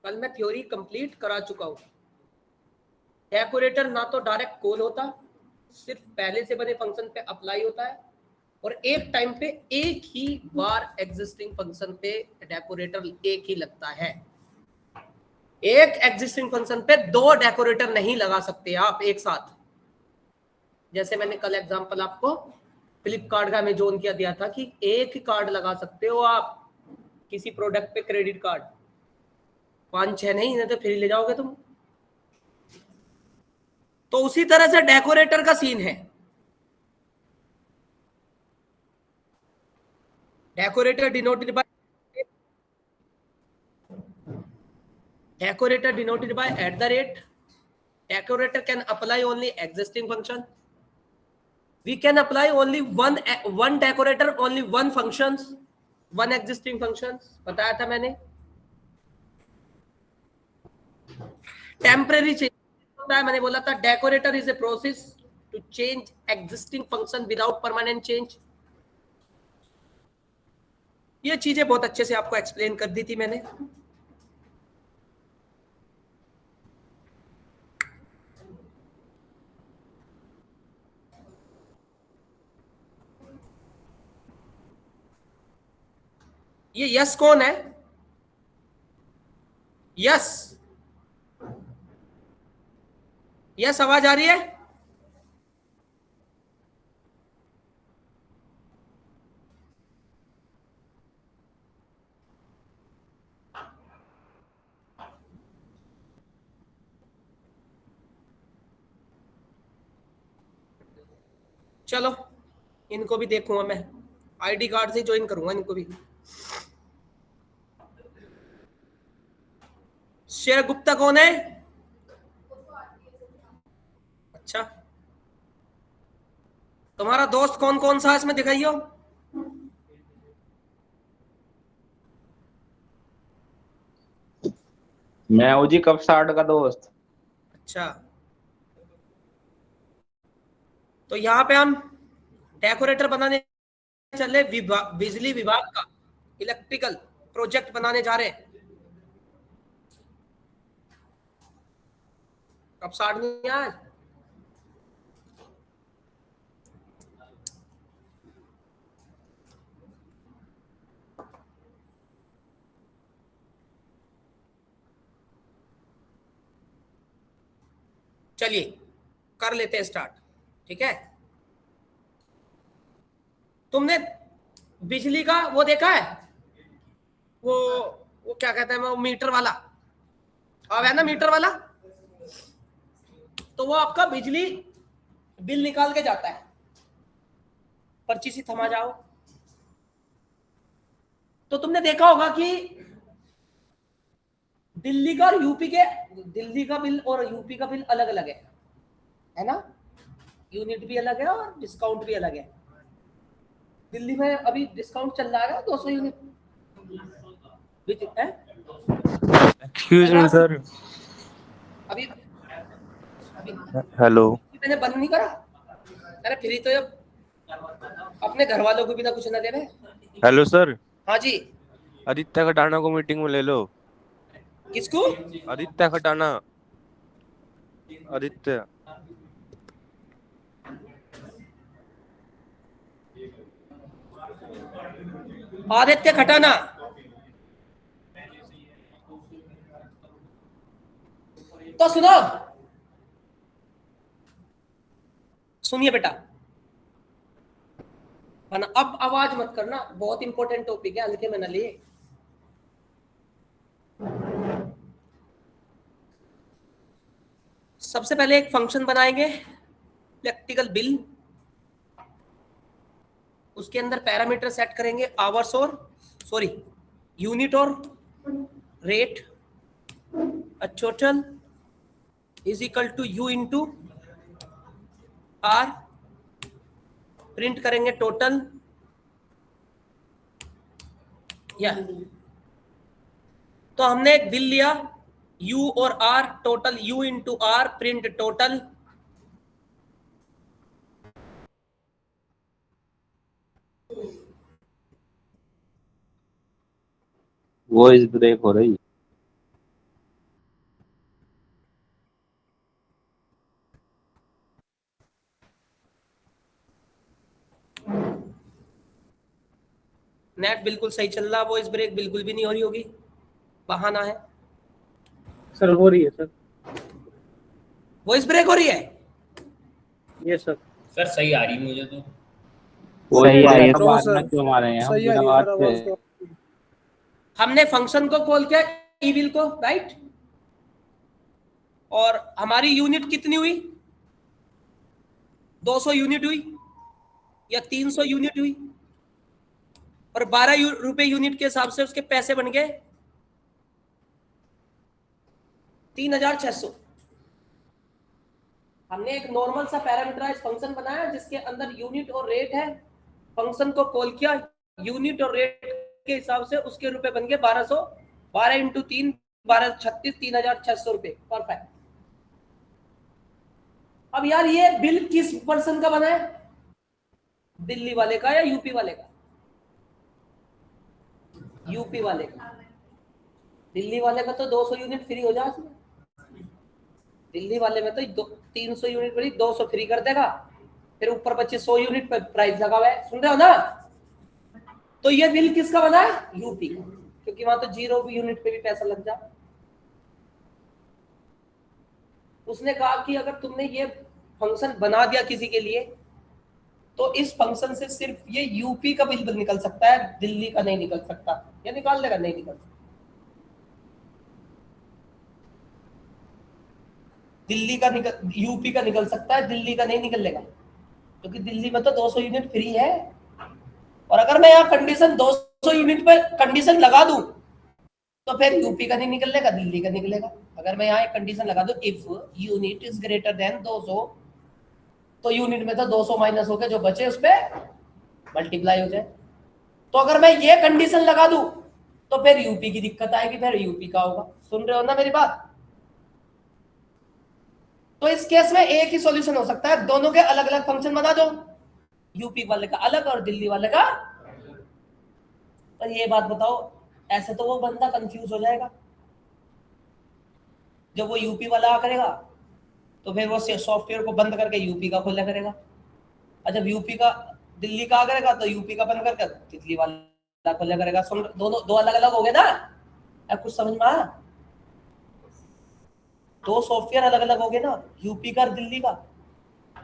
कल मैं theory complete करा चुका हूं। डेकोरेटर ना तो डायरेक्ट कॉल होता, सिर्फ पहले से बने फंक्शन पे अप्लाई होता है, और एक टाइम पे एक ही बार एग्जिस्टिंग फंक्शन पे डेकोरेटर एक ही लगता है। एक एग्जिस्टिंग फंक्शन पे दो डेकोरेटर नहीं लगा सकते आप एक साथ। जैसे मैंने कल एग्जांपल आपको फ्लिपकार्ट का अमेजोन किया दिया था कि एक ही कार्ड लगा सकते हो आप किसी प्रोडक्ट पे, क्रेडिट कार्ड 5-6 नहीं तो फिर ले जाओगे तुम। तो उसी तरह से डेकोरेटर का सीन है। Decorator denoted by @ decorator can apply only existing function. We can apply only one decorator, only one functions, one existing functions. बताया था मैंने। टेम्परेरी चेंज होता है, मैंने बोला था decorator is a process to change existing function without permanent change. ये चीजें बहुत अच्छे से आपको एक्सप्लेन कर दी थी मैंने। ये यस कौन है? यस, यस आवाज आ रही है? चलो इनको भी देखूंगा मैं, आईडी कार्ड से ज्वाइन करूंगा इनको भी। शेर गुप्ता कौन है? अच्छा, तुम्हारा दोस्त कौन कौन सा इसमें दिखाइयो। मैं हूँ जी कब 60 का दोस्त। अच्छा, तो यहाँ पे हम डेकोरेटर बनाने चले, बिजली विभाग का इलेक्ट्रिकल प्रोजेक्ट बनाने जा रहे हैं। कब 60 नहीं आए? चलिए कर लेते हैं स्टार्ट, ठीक है। तुमने बिजली का वो देखा है, वो क्या कहते हैं, वो मीटर वाला, अब है ना मीटर वाला, तो वो आपका बिजली बिल निकाल के जाता है, पर्ची से थमा जाओ। तो तुमने देखा होगा कि दिल्ली का और यूपी के, दिल्ली का बिल और यूपी का बिल अलग अलग है ना, यूनिट भी अलग है और डिस्काउंट भी अलग है। दिल्ली में अभी डिस्काउंट चल रहा है 200 यूनिट है। Excuse me sir. अभी हेलो, मैंने बंद नहीं करा। अरे फ्री तो अपने घर वालों को भी ना कुछ ना दे रहे। Hello sir. हाँ जी। आदित्य खटाना को मीटिंग में ले लो। किसको? आदित्य खटाना। आदित्य आदित्य खटाना। तो सुनो, सुनिए बेटा, वरना अब आवाज मत करना, बहुत इंपॉर्टेंट टॉपिक है, हल्के में न लिए। सबसे पहले एक फंक्शन बनाएंगे इलेक्ट्रिकल बिल, उसके अंदर पैरामीटर सेट करेंगे आवर्स और यूनिट और rate. Total is equal to U into R, print करेंगे टोटल या। तो हमने एक बिल लिया U और R, total U into R, print total. Voice break हो रही। नेट बिल्कुल सही चल रहा, वॉइस ब्रेक बिल्कुल भी नहीं हो रही होगी, बहाना है। सर हो रही है सर। वॉइस ब्रेक हो रही है? ये सर सर सही आ रही मुझे तो। सही आ रही है नो तो बाद सर, में क्यों मारे हैं हम सही आ बिना रही है बात सर पे। आवाज तो। हमने फंक्शन को कॉल किया ईविल को, राइट, और हमारी यूनिट कितनी हुई? 200 यूनिट हुई या 300 यूनिट हुई, और 12 रुपए यूनिट के हिसाब से उसके पैसे बन गए 3600। हमने एक नॉर्मल सा पैरामीटराइज फंक्शन बनाया जिसके अंदर यूनिट और रेट है, फंक्शन को कॉल किया, यूनिट और रेट के हिसाब से उसके रुपए बन गए 1200, 12 इंटू 3 1236, 3600 रुपए, परफेक्ट। अब यार ये बिल किस पर्सन का बना है, दिल्ली वाले का या यूपी वाले का? यूपी वाले का। दिल्ली वाले का तो 200 यूनिट फ्री हो जाए, दिल्ली वाले में तो 300 यूनिट बड़ी 200 फ्री कर देगा, फिर ऊपर 2500 यूनिट पर प्राइस लगा हुआ है, सुन रहे हो ना? तो ये बिल किसका बना है? यूपी का, क्योंकि वहां तो 0 यूनिट पे भी पैसा लग जा। उसने कहा कि अगर तुमने ये फंक्शन बना दिया किसी के लिए तो इस फंक्शन से सिर्फ ये यूपी का बिल निकल सकता है, दिल्ली का नहीं निकल सकता। या निकाल लेगा? नहीं निकल सकता। दिल्ली का निकल, यूपी का निकल सकता है, दिल्ली का नहीं निकलेगा, क्योंकि दिल्ली में तो 200 यूनिट फ्री है। और अगर मैं यहाँ कंडीशन 200 यूनिट पे कंडीशन लगा दूं तो फिर यूपी का नहीं निकलेगा, दिल्ली का निकलेगा। अगर मैं यहाँ एक कंडीशन लगा दूं, if unit is greater than 200, तो यूनिट में तो 200 माइनस होकर जो बचे उस पर मल्टीप्लाई हो जाए। तो अगर मैं ये कंडीशन लगा दूं तो फिर यूपी की दिक्कत आएगी, फिर यूपी का होगा। सुन रहे हो ना मेरी बात? तो इस केस में एक ही सॉल्यूशन हो सकता है, दोनों के अलग अलग फंक्शन बना दो, यूपी वाले का अलग और दिल्ली वाले का। पर ये बात बताओ, ऐसे तो वो बंदा कंफ्यूज हो जाएगा। जब वो यूपी वाला करेगा तो फिर वो सॉफ्टवेयर को बंद करके यूपी का खोला करेगा, और जब यूपी का दिल्ली का करेगा तो यूपी का बंद करके दिल्ली वाला खोला करेगा। सुन, दोनों दो अलग अलग हो गए ना? अब कुछ समझ में आया? दो सॉफ्टवेयर अलग अलग हो गए ना, यूपी का और दिल्ली का।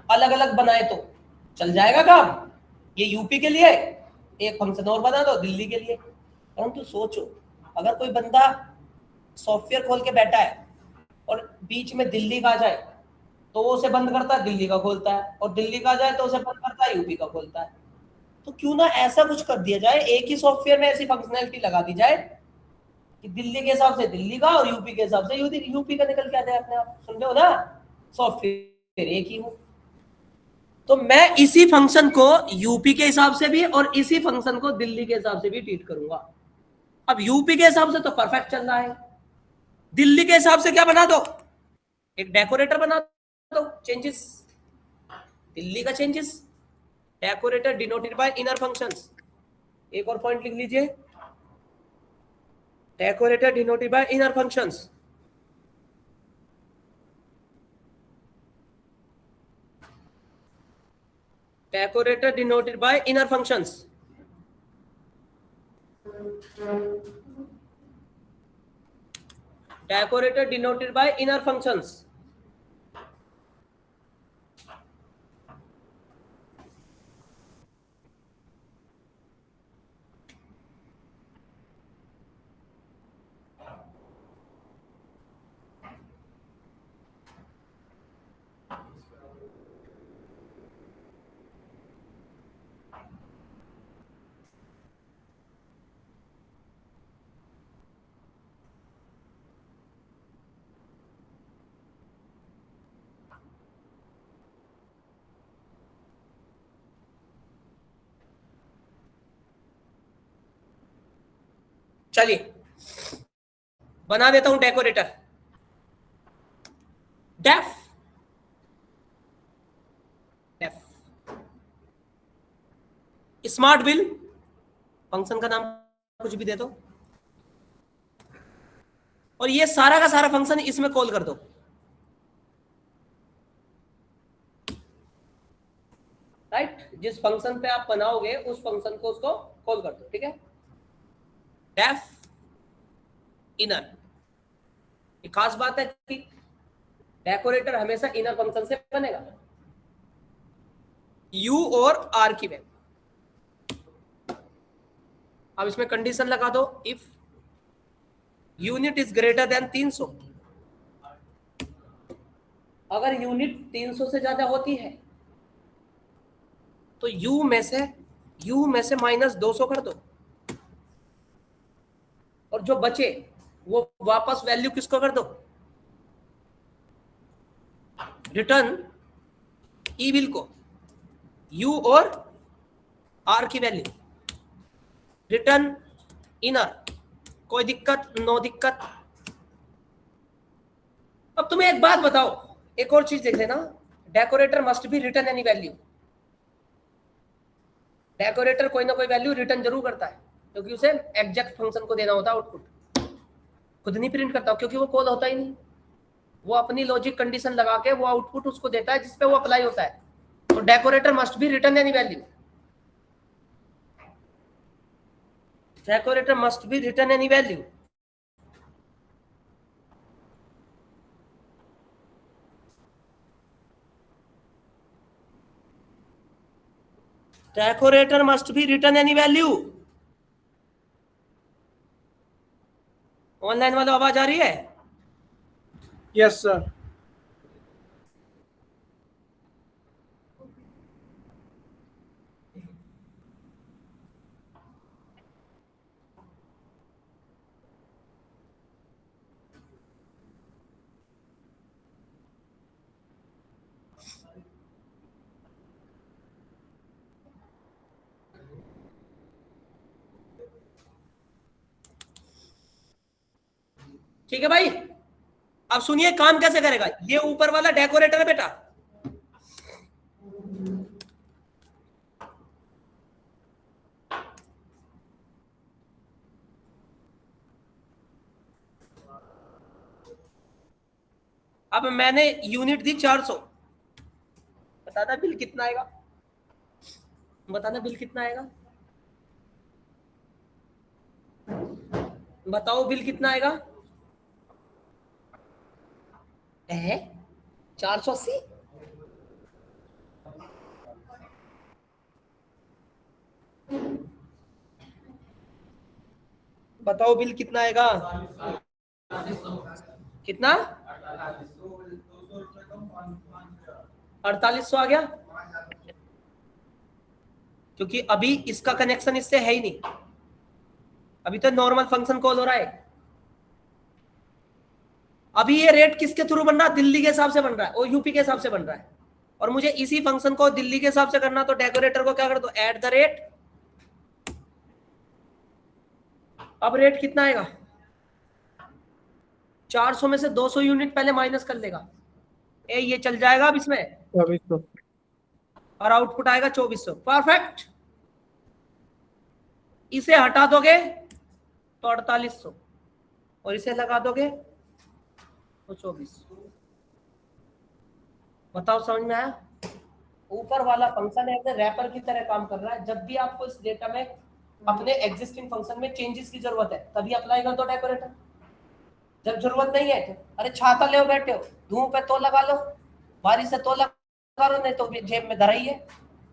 अलग अलग बनाए तो चल जाएगा काम, ये यूपी के लिए एक फंक्शन और बना दो दिल्ली के लिए। परंतु सोचो, अगर कोई बंदा सॉफ्टवेयर खोल के बैठा है और बीच में दिल्ली का आ जाए तो वो उसे बंद करता है, दिल्ली का खोलता है, और दिल्ली का आ जाए तो उसे बंद करता है, यूपी का खोलता है। तो क्यों ना ऐसा कुछ कर दिया जाए, एक ही सॉफ्टवेयर में ऐसी फंक्शनैलिटी लगा दी जाए कि दिल्ली के हिसाब से दिल्ली का और यूपी के हिसाब से यूपी का निकल के आ जाए अपने आप। सुन रहे हो ना? सॉफ्टवेयर एक ही हो। तो मैं इसी फंक्शन को यूपी के हिसाब से भी और इसी फंक्शन को दिल्ली के हिसाब से भी ट्रीट करूंगा। अब यूपी के हिसाब से तो परफेक्ट चल रहा है, दिल्ली के हिसाब से क्या बना दो? एक डेकोरेटर बना दो, चेंजेस, दिल्ली का changes, decorator denoted by inner functions. एक और पॉइंट लिख लीजिए, decorator denoted by inner functions. Decorator denoted by inner functions. Decorator denoted by inner functions. चलिए बना देता हूं decorator. Def def smart bill, function का नाम कुछ भी दे दो, और ये सारा का सारा फंक्शन इसमें कॉल कर दो। राइट, जिस फंक्शन पे आप बनाओगे उस फंक्शन को उसको कॉल कर दो, ठीक है। Def inner. एक खास बात है कि डेकोरेटर हमेशा इनर फंक्शन से बनेगा, यू और आर की वैल्यू। अब इसमें कंडीशन लगा दो, if unit is greater than 300। अगर यूनिट 300 से ज्यादा होती है तो यू में से माइनस 200 कर दो, और जो बचे वो वापस वैल्यू किसको कर दो, रिटर्न ई बिल को, यू और आर की वैल्यू, रिटर्न इनर। कोई दिक्कत? नो दिक्कत। अब तुम्हें एक बात बताओ, एक और चीज देख लेना, decorator must be return any value. Decorator कोई ना कोई वैल्यू रिटर्न जरूर करता है, क्योंकि उसे एग्जैक्ट फंक्शन को देना होता है आउटपुट। खुद नहीं प्रिंट करता क्योंकि वो कॉल होता ही नहीं, वो अपनी लॉजिक कंडीशन लगा के वो आउटपुट उसको देता है जिसपे वो अप्लाई होता है। तो decorator must be return any value, decorator must be return any value. Decorator must be return any value. Online वालों आवाज आ रही है? Yes sir. ठीक है भाई, अब सुनिए काम कैसे करेगा। ये ऊपर वाला डेकोरेटर है बेटा, अब मैंने यूनिट दी 400। बताना बिल कितना आएगा, बताना बिल कितना आएगा, बताओ बिल कितना आएगा। 480। बताओ बिल कितना आएगा, कितना? 4800 आ गया, क्योंकि अभी इसका कनेक्शन इससे है ही नहीं, अभी तो नॉर्मल फंक्शन कॉल हो रहा है। अभी ये रेट किसके थ्रू बन रहा है? दिल्ली के हिसाब से बन रहा है और यूपी के हिसाब से बन रहा है, और मुझे इसी फंक्शन को दिल्ली के हिसाब से करना, तो डेकोरेटर को क्या कर दो, एट द रेट। अब रेट कितना आएगा? 400 में से 200 यूनिट पहले माइनस कर लेगा, ये चल जाएगा अब इसमें, 2400 और आउटपुट आएगा 2400। परफेक्ट। इसे हटा दोगे तो 4800, और इसे लगा दोगे तो 2400। बताओ समझ में आया? ऊपर वाला फंक्शन है रैपर की तरह काम कर रहा है। जब भी आपको इस डेटा में अपने एग्जिस्टिंग फंक्शन में चेंजेस की जरूरत है तभी अप्लाई कर दो डेकोरेटर। जब जरूरत नहीं है, अरे छाता ले बैठे हो, धूप है तो लगा लो, बारिश है तो लगा लो, नहीं तो जेब में धरा ही है।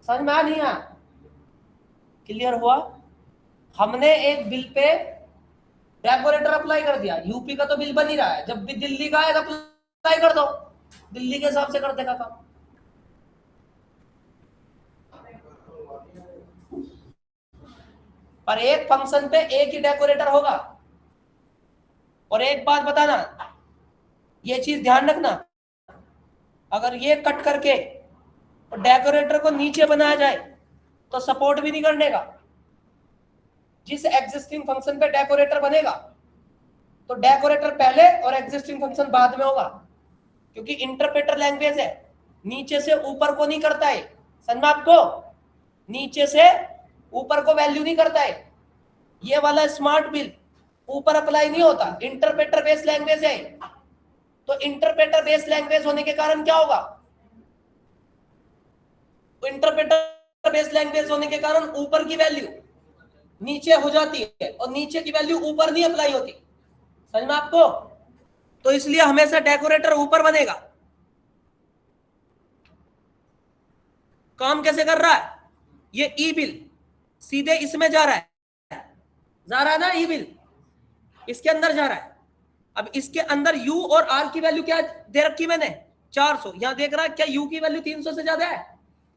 समझ में आ नहीं आया? क्लियर हुआ? हमने एक बिल पे डेकोरेटर अप्लाई कर दिया, यूपी का तो बिल बन ही रहा है, जब भी दिल्ली का आएगा अप्लाई कर दो, दिल्ली के हिसाब से कर देगा काम। पर एक फंक्शन पे एक ही डेकोरेटर होगा। और एक बात बताना, ये चीज ध्यान रखना, अगर ये कट करके और डेकोरेटर को नीचे बनाया जाए तो सपोर्ट भी नहीं करने का। जिस एग्जिस्टिंग फंक्शन पे डेकोरेटर बनेगा तो डेकोरेटर पहले और एग्जिस्टिंग फंक्शन बाद में होगा, क्योंकि इंटरप्रेटर लैंग्वेज है, नीचे से ऊपर को नहीं करता है। समझ में आपको? नीचे से ऊपर को वैल्यू नहीं करता है। ये वाला स्मार्ट बिल ऊपर अप्लाई नहीं होता, इंटरप्रेटर बेस्ड लैंग्वेज है। तो इंटरप्रेटर बेस्ड लैंग्वेज होने के कारण क्या होगा? इंटरप्रेटर बेस्ड लैंग्वेज होने के कारण ऊपर की वैल्यू नीचे हो जाती है और नीचे की वैल्यू ऊपर नहीं अप्लाई होती। समझ में आपको? तो इसलिए हमेशा डेकोरेटर ऊपर बनेगा। काम कैसे कर रहा है? ये ई बिल सीधे इसमें जा रहा है ना, ई बिल इसके अंदर जा रहा है। अब इसके अंदर यू और आर की वैल्यू क्या दे रखी मैंने? 400। यहां देख रहा है क्या यू की वैल्यू 300 से ज्यादा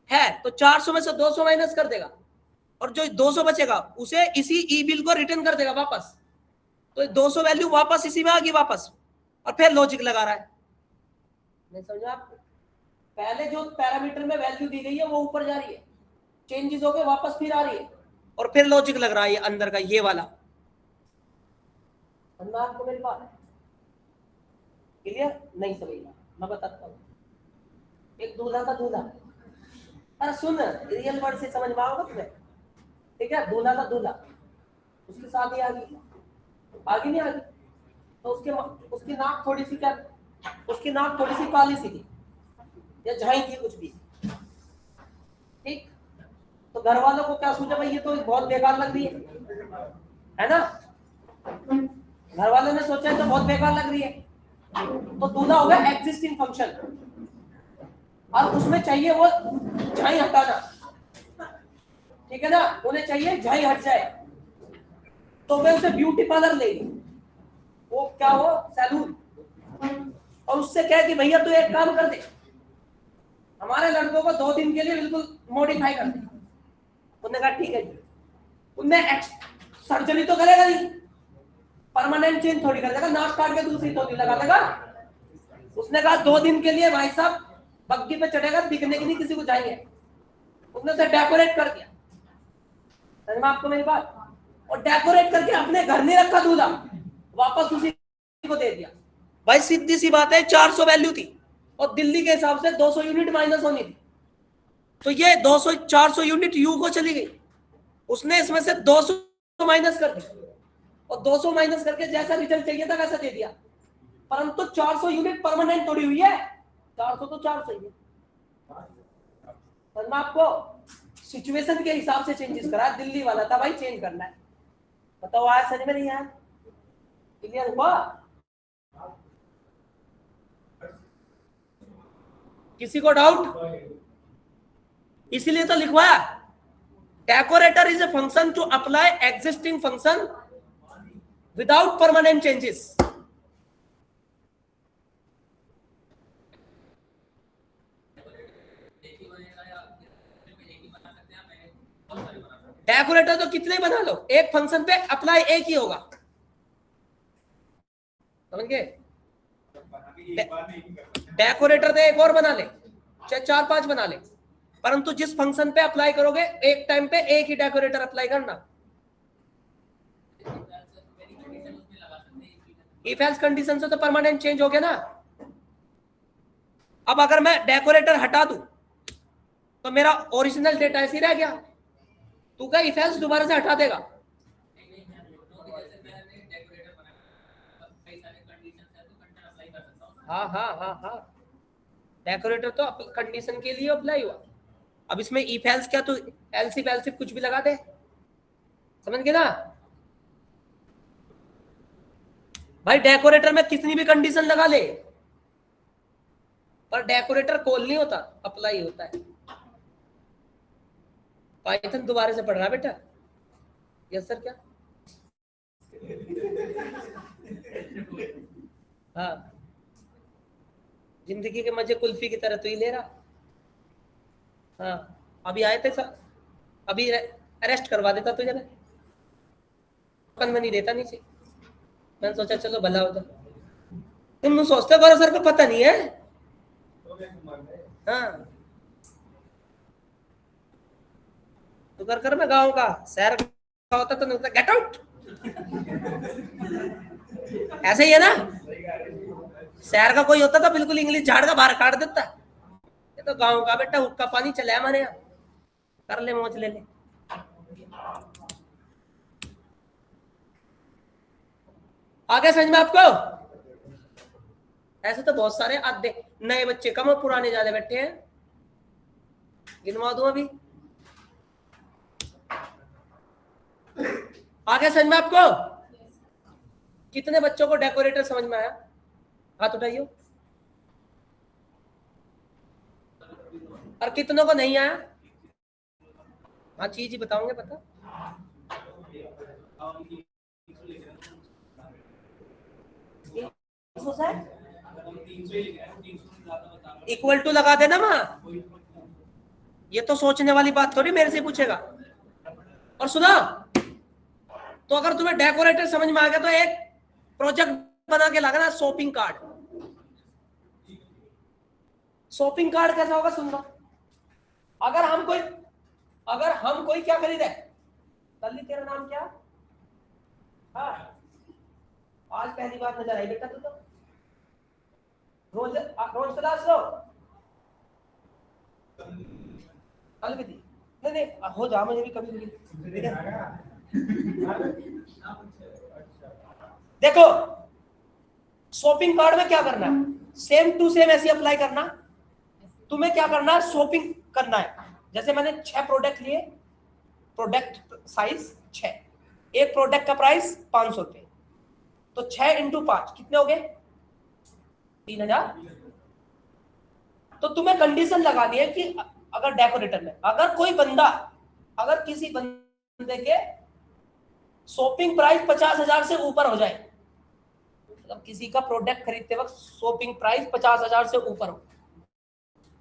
है? तो 400 में से 200 माइनस कर देगा और जो 200 बचेगा उसे इसी ई बिल को रिटर्न कर देगा वापस। तो 200 वैल्यू वापस इसी में आ गई वापस, और फिर लॉजिक लगा रहा है। नहीं समझा आपको? पहले जो पैरामीटर में वैल्यू दी गई है वो ऊपर जा रही है, चेंजेस हो गए वापस फिर आ रही है, और फिर लॉजिक लग रहा है अंदर का ये वाला। समझा आपको मेरी बात? क्लियर? नहीं समझना मैं बताता हूँ। एक दूल्हा का दूल्हा, अरे सुन, रियल वर्ड से समझ में आओगे तुम्हें? ठीक है, दूल्हा का दूल्हा, उसकी शादी आ गई, आगे नहीं आ गई, तो उसकी नाक थोड़ी सी क्या, उसकी नाक थोड़ी सी काली सी थी या झाई थी कुछ भी, ठीक? तो घर वालों को क्या सोचा, भाई ये तो बहुत बेकार लग रही है ना? घर वालों ने सोचा तो बहुत बेकार लग रही है, तो दूल्हा हो गया एग्जिस्टिंग फंक्शन, और उसमें चाहिए वो झाई हटाना, ठीक है ना? उन्हें चाहिए झाई हट जाए, तो वे उसे ब्यूटी पार्लर ले गई, वो क्या हो, सैलून, और उससे कहे कि भैया तू एक काम कर दे, हमारे लड़कों को 2 दिन के लिए बिल्कुल मॉडिफाई कर दे। उन्होंने कहा ठीक है जी। उनने सर्जरी तो करेगा नहीं, परमानेंट चेंज थोड़ी कर देगा, नाक काट के दूसरी थोड़ी लगा देगा। उसने कहा 2 दिन के लिए भाई साहब बग्गी पे चढ़ेगा, दिखने की नहीं किसी को चाहिए। उसने उसे डेकोरेट कर दिया। समझ में आपको मेरी बात? और डेकोरेट करके अपने घर नहीं रखा दूल्हा, वापस उसी को दे दिया। भाई सीधी सी बात है, 400 वैल्यू थी और दिल्ली के हिसाब से 200 यूनिट माइनस होनी थी, तो ये 400 यूनिट यू को चली गई, उसने इसमें से 200 माइनस कर दी, और 200 माइनस करके जैसा रिजल्ट चाहिए था वैसा दे दिया। परंतु 400 यूनिट परमानेंट थोड़ी हुई है, 400 तो 400 ही है। समझ में आपको? सिचुएशन के हिसाब से चेंजेस करा, दिल्ली वाला था भाई चेंज करना है। बताओ आया समझ में नहीं आया? क्लियर हुआ? किसी को डाउट? इसीलिए तो लिखवाया, decorator is a function to apply existing function without permanent changes. Decorator तो कितने ही बना लो, एक फंक्शन पे अप्लाई एक ही होगा। समझ गए? डेकोरेटर तो एक और बना ले, चाहे 4-5 बना ले, परंतु जिस फंक्शन पे अप्लाई करोगे एक टाइम पे एक ही डेकोरेटर अप्लाई करना। इफ एल्स कंडीशन से तो परमानेंट चेंज हो गया ना। अब अगर मैं डेकोरेटर हटा दूं तो मेरा ओरिजिनल डेटा ऐसे ही रह गया, तू क्या इफ एल्स दोबारा से हटा देगा? हाँ, डेकोरेटर तो कंडीशन के लिए अप्लाई हुआ। अब इसमें इफ एल्स क्या, तो एल्सिफ एल्सिफ कुछ भी लगा दे। समझ गए ना भाई? डेकोरेटर में कितनी भी कंडीशन लगा ले, पर डेकोरेटर कॉल नहीं होता, अप्लाई होता है। पाइथन दोबारा से पढ़ रहा है बेटा? Yes sir. क्या? हाँ, जिंदगी के मजे कुल्फी की तरह तो ही ले रहा। हाँ, अभी आए थे सर, अभी अरेस्ट करवा देता तुझे ना, में नहीं देता नीचे। मैंने सोचा चलो भला होता। तुम सोचते हो सर को पता नहीं है? हाँ, तो कर मैं गाँव का, शहर का होता तो नहीं, गेट आउट। ऐसे ही है ना? शहर का कोई होता तो बिल्कुल इंग्लिश झाड़ का बाहर काट देता। ये तो गांव का बेटा, हुक्का पानी चला है हमारे यहाँ, कर ले मौज ले ले। आगे समझ में आपको? ऐसे तो बहुत सारे आधे नए बच्चे कम और पुराने ज्यादा बैठे हैं, गिनवा दूं अभी। आगे समझ में आपको? कितने बच्चों को डेकोरेटर समझ में आया? हाथ उठाइए। और कितनों को नहीं आया? हाँ चीज ही बताओगे पता। इक्वल टू लगा देना माँ, ये तो सोचने वाली बात थोड़ी मेरे से पूछेगा। और सुना, तो अगर तुम्हें डेकोरेटर समझ में आ गया तो एक प्रोजेक्ट बना के लगाना, शॉपिंग कार्ड। शॉपिंग कार्ड कैसा होगा सुनना। अगर हम कोई क्या खरीदे, तल्ली तेरा नाम क्या? हाँ, आज पहली बार नजर आई बेटा तू तो। रोज क्लास लो। कल भी थी। नहीं हो जा, मुझे भी कभी देखो शॉपिंग कार्ड में क्या करना है, सेम टू सेम ऐसे अप्लाई करना। तुम्हें क्या करना है, शॉपिंग करना है। जैसे मैंने 6 प्रोडक्ट लिए, प्रोडक्ट साइज 6, एक प्रोडक्ट का प्राइस 500 रुपए, तो 6 × 5 कितने हो गए? 3000। तो तुम्हें कंडीशन लगानी है कि अगर डेकोरेटर में अगर किसी बंदे के शॉपिंग प्राइस 50,000 से ऊपर हो जाए, मतलब किसी का प्रोडक्ट खरीदते वक्त शॉपिंग प्राइस 50,000 से ऊपर हो,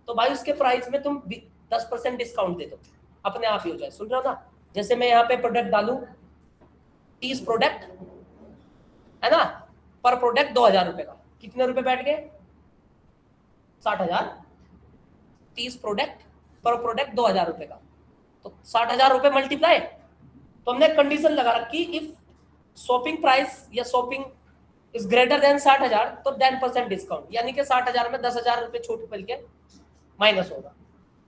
तो भाई उसके प्राइस में तुम 10% डिस्काउंट दे दो, अपने आप ही हो जाए। सुन रहे हो ना? जैसे मैं यहाँ पे प्रोडक्ट डालू 30 प्रोडक्ट है ना, पर प्रोडक्ट 2,000 रुपए का, कितने रुपए बैठ गए? 60,000। 30 प्रोडक्ट पर प्रोडक्ट 2,000 रुपए का, तो 60,000 रुपए मल्टीप्लाई। तो हमने कंडीशन लगा रखी, इफ शॉपिंग प्राइस या शॉपिंग इज ग्रेटर देन 60,000 तो 10% डिस्काउंट, यानी कि 60,000 में 10,000 रुपए छूट मिल के माइनस होगा।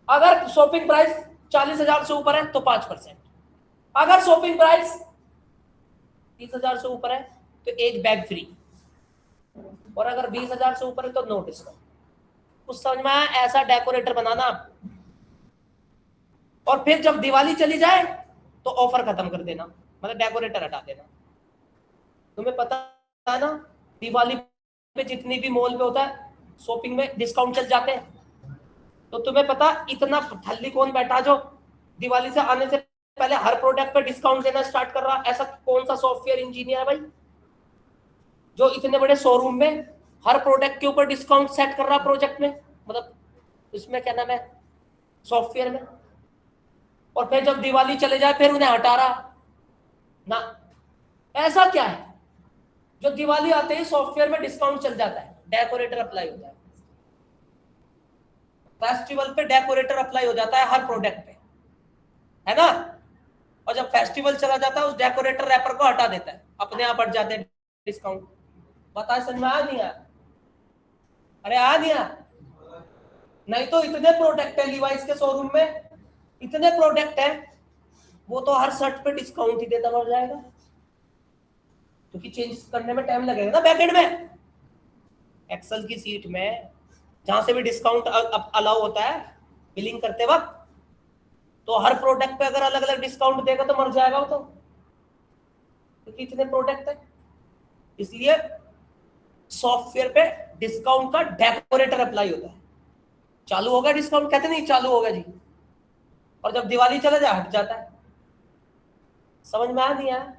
अगर शॉपिंग प्राइस 40,000 से ऊपर है तो 5%। अगर शॉपिंग प्राइस 30,000 से ऊपर है तो एक बैग फ्री, और अगर 20,000 से ऊपर है तो नो डिस्काउंट। कुछ समझ में आया? ऐसा डेकोरेटर बनाना आपको। और फिर जब दिवाली चली जाए तो ऑफर खत्म कर देना, मतलब डेकोरेटर हटा देना। तुम्हें पता है ना, दिवाली पे जितनी भी मॉल पे होता है शॉपिंग में डिस्काउंट चल जाते हैं, तो तुम्हें पता इतना ठल्ली कौन बैठा जो दिवाली से आने से पहले हर प्रोडक्ट पे डिस्काउंट देना स्टार्ट कर रहा? ऐसा कौन सा सॉफ्टवेयर इंजीनियर है भाई जो इतने बड़े शोरूम में हर प्रोडक्ट के ऊपर डिस्काउंट सेट कर रहा प्रोजेक्ट में, मतलब इसमें क्या नाम है, सॉफ्टवेयर में। और फिर जब दिवाली चले जाए फिर उन्हें हटा रहा ना। ऐसा क्या है जो दिवाली आते ही सॉफ्टवेयर में डिस्काउंट चल जाता है, डेकोरेटर अप्लाई होता है। फेस्टिवल पे डेकोरेटर अप्लाई हो जाता है हर प्रोडक्ट पे, है ना? और जब फेस्टिवल चला जाता है उस डेकोरेटर रैपर को हटा देता है, अपने आप हट जाते हैं डिस्काउंट। बताए समझ में आ नहीं आया? अरे आ नहीं आया? नहीं तो इतने प्रोडक्ट है लीवाइस के शोरूम में, इतने प्रोडक्ट है, वो तो हर शर्ट पे डिस्काउंट ही देता मर जाएगा, क्योंकि चेंज करने में टाइम लगेगा ना बैकएंड में। एक्सेल की सीट में जहां से भी डिस्काउंट अलाउ होता है बिलिंग करते वक्त, तो हर प्रोडक्ट पे अगर अलग अलग डिस्काउंट देगा तो मर जाएगा वो तो, क्योंकि इतने प्रोडक्ट है। इसलिए सॉफ्टवेयर पे डिस्काउंट का डेकोरेटर अप्लाई होता है। चालू होगा डिस्काउंट, कहते नहीं चालू होगा जी, और जब दिवाली चला जाए हट जाता है। समझ में आया नहीं आया?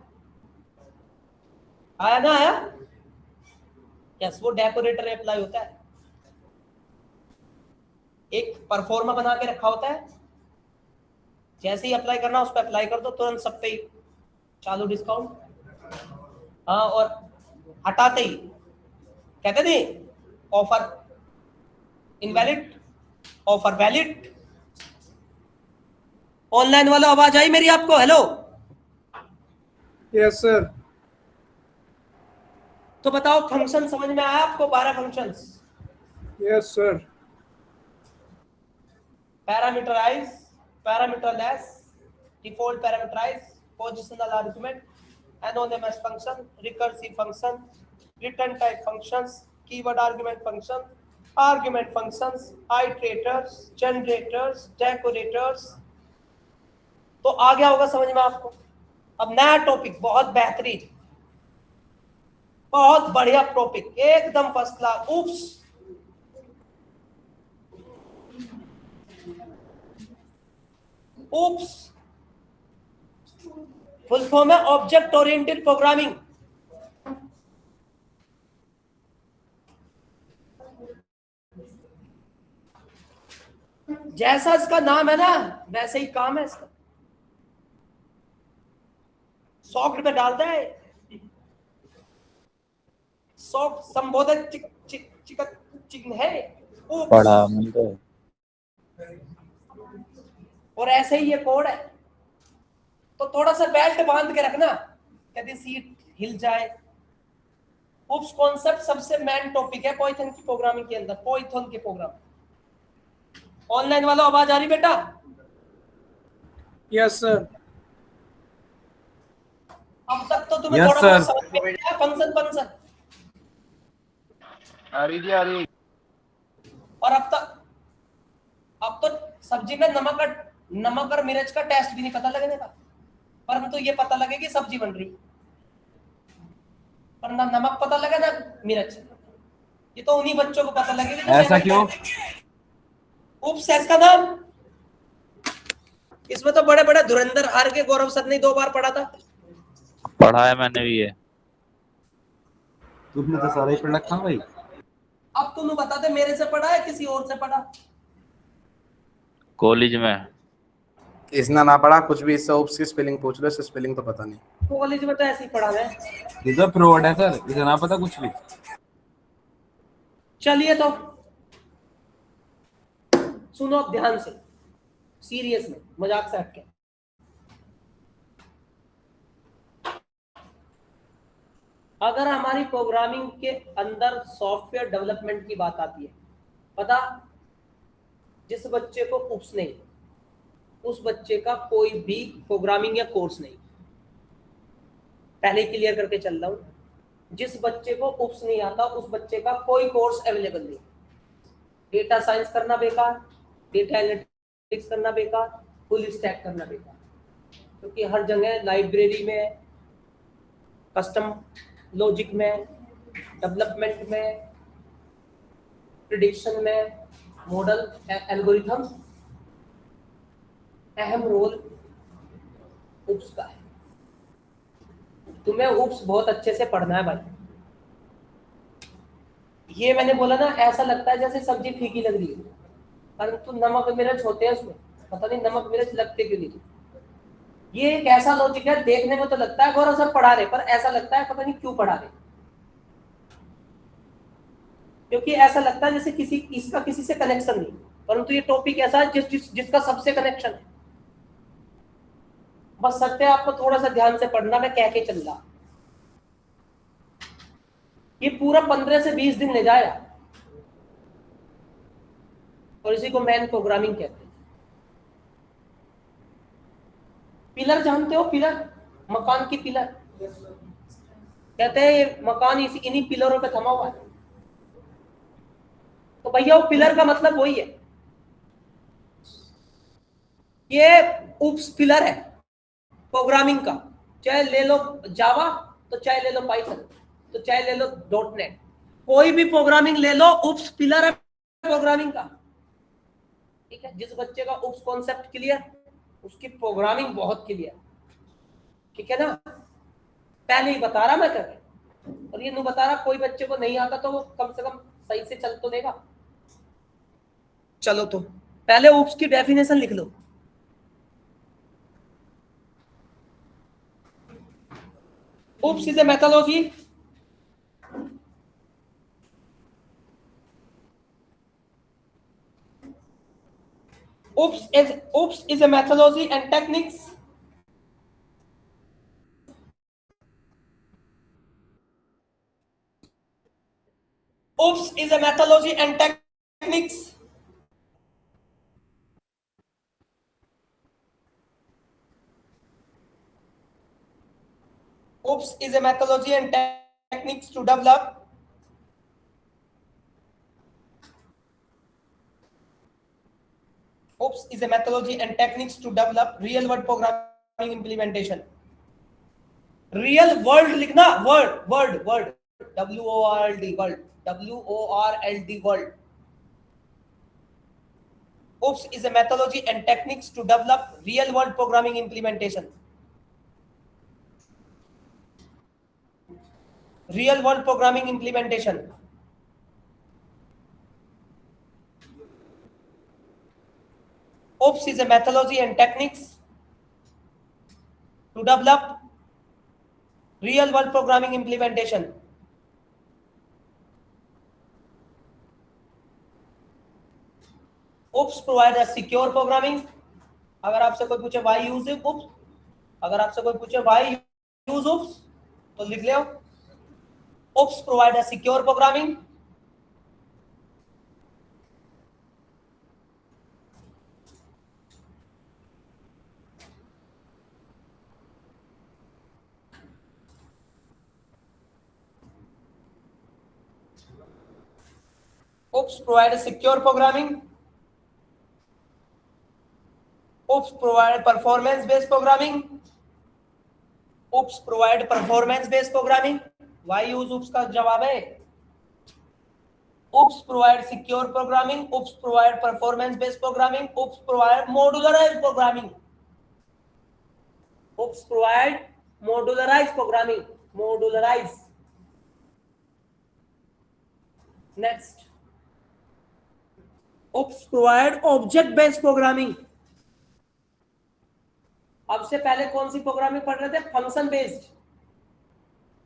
आया ना आया? यस, वो डेकोरेटर अप्लाई होता है। एक परफॉर्मा बना के रखा होता है, जैसे ही अप्लाई करना उस पर अप्लाई कर दो, तुरंत सब पे चालू डिस्काउंट। हाँ, और हटाते ही कहते नहीं offer invalid, offer valid. Online वाला आवाज आई मेरी आपको? Hello, yes sir. तो बताओ फंक्शन समझ में आया आपको? 12 functions. Yes sir. Parameterize, parameterless, default parameterize, positional argument, anonymous function, recursive function, return type functions, keyword argument function, argument functions, iterators, generators, decorators. तो आ गया होगा समझ में आपको? अब नया टॉपिक, बहुत बेहतरीन, बहुत बढ़िया टॉपिक, एकदम फर्स्ट क्लास। उप्स, उप्स फुल फॉर्म है ऑब्जेक्ट ओरिएंटेड प्रोग्रामिंग। जैसा इसका नाम है ना वैसे ही काम है इसका। सॉफ्ट में डालता है, सॉफ्ट संबोधन चिन्ह है पढ़ा मुझे। और ऐसे ही ये कोड है। तो थोड़ा सा बेल्ट बांध के रखना, यदि सीट हिल जाए। उप्स कॉन्सेप्ट सबसे मेन टॉपिक है पाइथन की प्रोग्रामिंग के अंदर, पाइथन के प्रोग्राम। ऑनलाइन वाला आवाज आ रही बेटा? Yes sir. अब तक तो तुम्हें Yes, थोड़ा बहुत sir. समझ में आया फंक्शन फंक्शन, आ रही। और अब तो सब्जी में नमक और मिर्च का टेस्ट भी नहीं पता लगने का, परंतु ये पता लगे कि सब्जी बन रही, पर ना नमक पता लगे ना मिर्च। ये तो उन्हीं बच्चों को पता लगेगा जो ऐसा मेहनत क्यों? करते हैं। उप्स है इसका नाम। इसमें तो बड़े बड़े धुरंधर आर के गौरव सर ने 2 बार पढ़ा था। पढ़ा है मैंने भी ये। तुमने तो सारा ही पढ़ रखा भाई। अब तुम बता दे, मेरे से पढ़ा है किसी और से पढ़ा? कॉलेज में। इसने ना पढ़ा कुछ भी, इससे उप्स की स्पेलिंग पूछ लो, इससे स्पेलिंग तो पता नहीं। कॉलेज में तो ऐसे ही पढ़ा है। ये तो फ्रॉड है सर, इसे ना पता कुछ भी। चलिए तो सुनो अब ध्यान से, सीरियस में, मजाक से हटके। अगर हमारी प्रोग्रामिंग के अंदर सॉफ्टवेयर डेवलपमेंट की बात आती है, पता, जिस बच्चे को उप्स नहीं, उस बच्चे का कोई भी प्रोग्रामिंग या कोर्स नहीं। पहले क्लियर करके चल रहा हूं, जिस बच्चे को उप्स नहीं आता उस बच्चे का कोई कोर्स अवेलेबल नहीं। डेटा साइंस करना बेकार, डेटा एनालिटिक्स करना बेकार, फुल स्टैक करना बेकार, क्योंकि हर जगह लाइब्रेरी में, कस्टम लॉजिक में, डेवलपमेंट में, प्रिडिक्शन में, मॉडल एल्गोरिथम, अहम रोल उप्स का है। तुम्हें उप्स बहुत अच्छे से पढ़ना है भाई। ये मैंने बोला ना, ऐसा लगता है जैसे सब्जी फीकी लग रही है, परंतु नमक मिर्च होते हैं उसमें, पता नहीं नमक मिर्च लगते क्यों नहीं। ये एक ऐसा लॉजिक है, देखने में तो लगता है गौरव सर पढ़ा रहे, पर ऐसा लगता है पता नहीं क्यों पढ़ा रहे, क्योंकि ऐसा लगता है जैसे इसका किसी से कनेक्शन नहीं, परंतु ये टॉपिक ऐसा है जिसका सबसे कनेक्शन है। बस सत्य आपको थोड़ा सा ध्यान से पढ़ना, मैं कह के चल रहा। ये पूरा 15 से 20 दिन ले जाएगा, और इसी को मेन प्रोग्रामिंग कहते हैं। पिलर जानते हो? पिलर, मकान की पिलर कहते हैं, ये मकान इन्हीं पिलरों पे थमा हुआ है। तो भैया वो पिलर का मतलब वही है। ये उप्स पिलर है प्रोग्रामिंग का, चाहे ले लो जावा, तो चाहे ले लो पाइथन, तो चाहे ले लो .NET, कोई भी प्रोग्रामिंग ले लो, उप्स पिलर है प्रोग्रामिंग का। ठीक है, जिस बच्चे का उप्स कॉन्सेप्ट क्लियर, उसकी प्रोग्रामिंग बहुत क्लियर। ठीक है ना, पहले ही बता रहा मैं करके, और ये नहीं बता रहा कोई बच्चे को नहीं आता तो वो कम से कम सही से चल तो देगा। चलो तो पहले उप्स की डेफिनेशन लिख लो। Oops is a methodology. Oops is a methodology and techniques. Oops is a methodology and techniques. Oops is a methodology and techniques to develop Oops is a methodology and techniques to develop real-world programming implementation. Real world लिखना, word word world, WORLD world, WORLD world. OOPS is a methodology and techniques to develop real world programming implementation. Real world programming implementation. OOPS is a methodology and techniques to develop real world programming implementation. OOPS provide a secure programming. अगर आपसे कोई पूछे why use OOPS, अगर आपसे कोई पूछे why use OOPS तो लिख ले. OOPS provide a secure programming. OOPS provide a secure programming. OOPS provide performance based programming. OOPS provide performance based programming. Why use OOPS का जवाब है. OOPS provide secure programming. OOPS provide performance based programming. OOPS provide modularized programming. OOPS provide modularized programming. Modularize. Next. OOPS provide object based programming. अब से पहले कौन सी programming पढ़ रहे थे? Function based.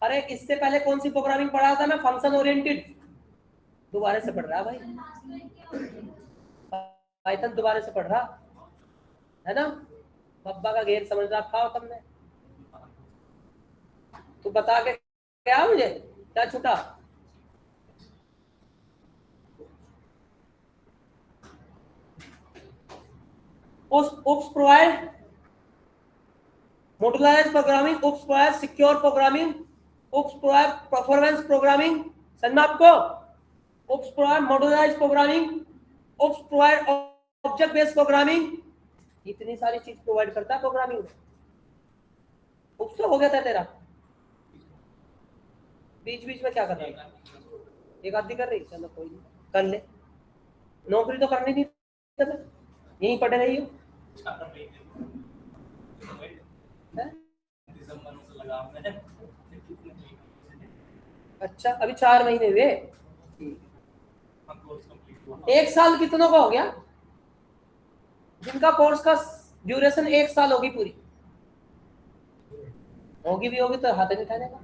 अरे इससे पहले कौन सी प्रोग्रामिंग पढ़ा था मैं? Function oriented. दोबारा से पढ़ रहा भाई, पाइथन दोबारा से पढ़ रहा है ना. बब्बा का घेर समझ रखा हो तुमने. तू बता के क्या मुझे क्या छूटा? OOPS provide modularized programming. OOPS provide secure programming. OOPS provide performance programming. समझ में आपको? OOPS provide modularized programming. OOPS provide object based programming. इतनी सारी चीज प्रोवाइड करता है प्रोग्रामिंग में. OOPS तो हो गया था तेरा. बीच बीच में क्या कर रहा है? एक आधी कर रही. चलो कोई नहीं, कर ले. नौकरी तो करनी थी, यहीं पढ़े रही हो. अच्छा अभी 4 महीने हुए. एक साल कितनों का हो गया? जिनका कोर्स का ड्यूरेशन 1 साल होगी पूरी, होगी भी होगी तो हाथ नहीं उठाने का.